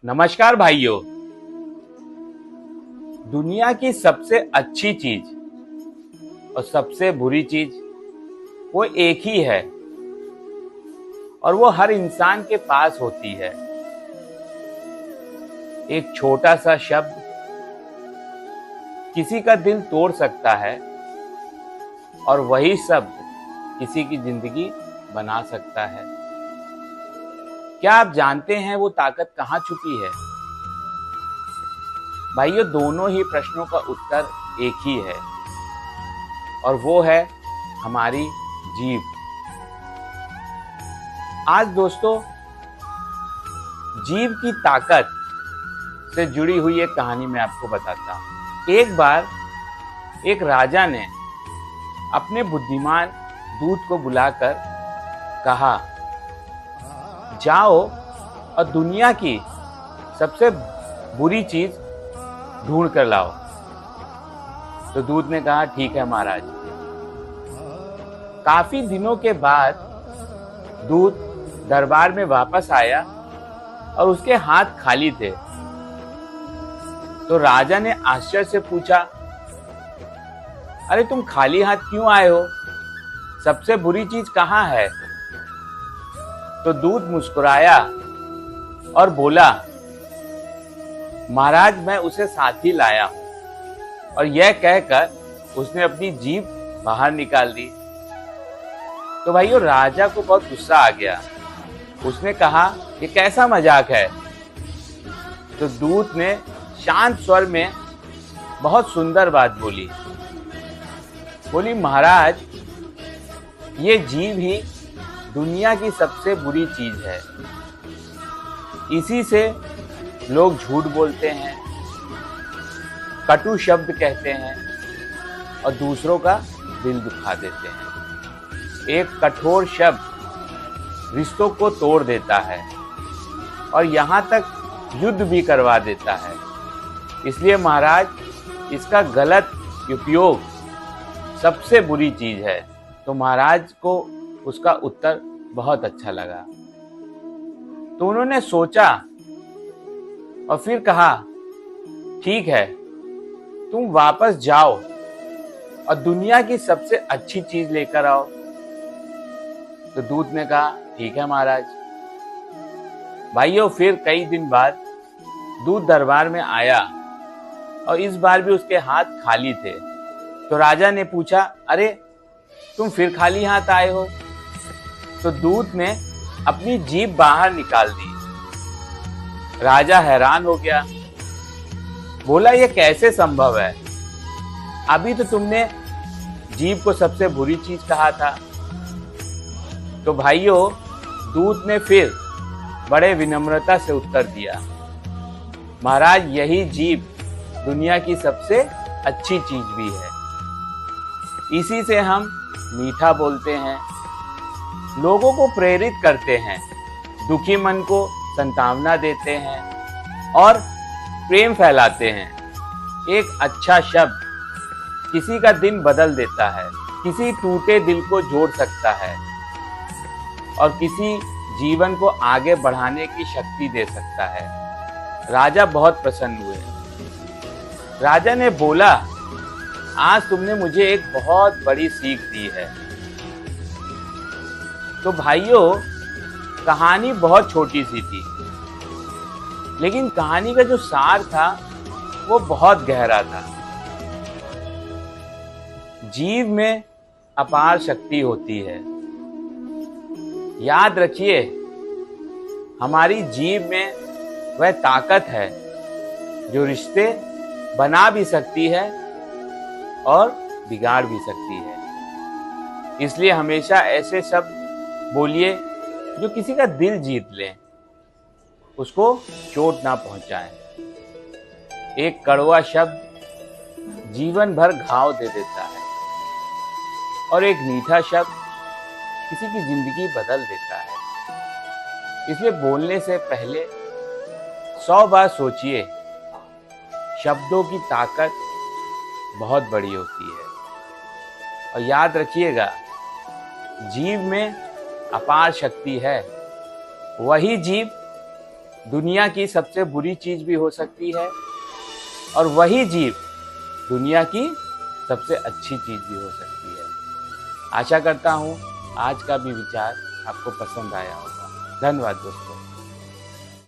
नमस्कार भाइयों। दुनिया की सबसे अच्छी चीज और सबसे बुरी चीज वो एक ही है और वो हर इंसान के पास होती है। एक छोटा सा शब्द किसी का दिल तोड़ सकता है और वही शब्द किसी की जिंदगी बना सकता है। क्या आप जानते हैं वो ताकत कहाँ छुपी है? भाइयों, दोनों ही प्रश्नों का उत्तर एक ही है और वो है हमारी जीभ। आज दोस्तों, जीभ की ताकत से जुड़ी हुई एक कहानी मैं आपको बताता हूँ। एक बार एक राजा ने अपने बुद्धिमान दूत को बुलाकर कहा, जाओ और दुनिया की सबसे बुरी चीज ढूंढ कर लाओ। तो दूत ने कहा, ठीक है महाराज। काफी दिनों के बाद दूत दरबार में वापस आया और उसके हाथ खाली थे। तो राजा ने आश्चर्य से पूछा, अरे तुम खाली हाथ क्यों आए हो? सबसे बुरी चीज कहाँ है? तो दूत मुस्कुराया और बोला, महाराज मैं उसे साथ ही लाया हूं। और यह कहकर उसने अपनी जीभ बाहर निकाल दी। तो भाइयों, राजा को बहुत गुस्सा आ गया। उसने कहा, ये कैसा मजाक है? तो दूत ने शांत स्वर में बहुत सुंदर बात बोली, महाराज ये जीभ ही दुनिया की सबसे बुरी चीज है। इसी से लोग झूठ बोलते हैं, कटु शब्द कहते हैं और दूसरों का दिल दुखा देते हैं। एक कठोर शब्द रिश्तों को तोड़ देता है और यहाँ तक युद्ध भी करवा देता है। इसलिए महाराज इसका गलत उपयोग सबसे बुरी चीज है। तो महाराज को उसका उत्तर बहुत अच्छा लगा। तो उन्होंने सोचा और फिर कहा, ठीक है, तुम वापस जाओ और दुनिया की सबसे अच्छी चीज लेकर आओ। तो दूत ने कहा, ठीक है महाराज। भाइयों, फिर कई दिन बाद दूत दरबार में आया और इस बार भी उसके हाथ खाली थे। तो राजा ने पूछा, अरे तुम फिर खाली हाथ आए हो? तो दूत ने अपनी जीभ बाहर निकाल दी। राजा हैरान हो गया, बोला, ये कैसे संभव है? अभी तो तुमने जीभ को सबसे बुरी चीज कहा था। तो भाइयों, दूत ने फिर बड़े विनम्रता से उत्तर दिया, महाराज यही जीभ दुनिया की सबसे अच्छी चीज भी है। इसी से हम मीठा बोलते हैं, लोगों को प्रेरित करते हैं, दुखी मन को सांत्वना देते हैं और प्रेम फैलाते हैं। एक अच्छा शब्द किसी का दिन बदल देता है, किसी टूटे दिल को जोड़ सकता है और किसी जीवन को आगे बढ़ाने की शक्ति दे सकता है। राजा बहुत प्रसन्न हुए। राजा ने बोला, आज तुमने मुझे एक बहुत बड़ी सीख दी है। तो भाइयों, कहानी बहुत छोटी सी थी, लेकिन कहानी का जो सार था वो बहुत गहरा था। जीभ में अपार शक्ति होती है। याद रखिए, हमारी जीभ में वह ताकत है जो रिश्ते बना भी सकती है और बिगाड़ भी सकती है। इसलिए हमेशा ऐसे शब्द बोलिए जो किसी का दिल जीत लें, उसको चोट ना पहुंचाएं। एक कड़वा शब्द जीवन भर घाव दे देता है और एक मीठा शब्द किसी की जिंदगी बदल देता है। इसलिए बोलने से पहले 100 बार सोचिए। शब्दों की ताकत बहुत बड़ी होती है और याद रखिएगा, जीभ में अपार शक्ति है। वही जीभ दुनिया की सबसे बुरी चीज भी हो सकती है और वही जीव दुनिया की सबसे अच्छी चीज भी हो सकती है। आशा करता हूँ आज का भी विचार आपको पसंद आया होगा। धन्यवाद दोस्तों।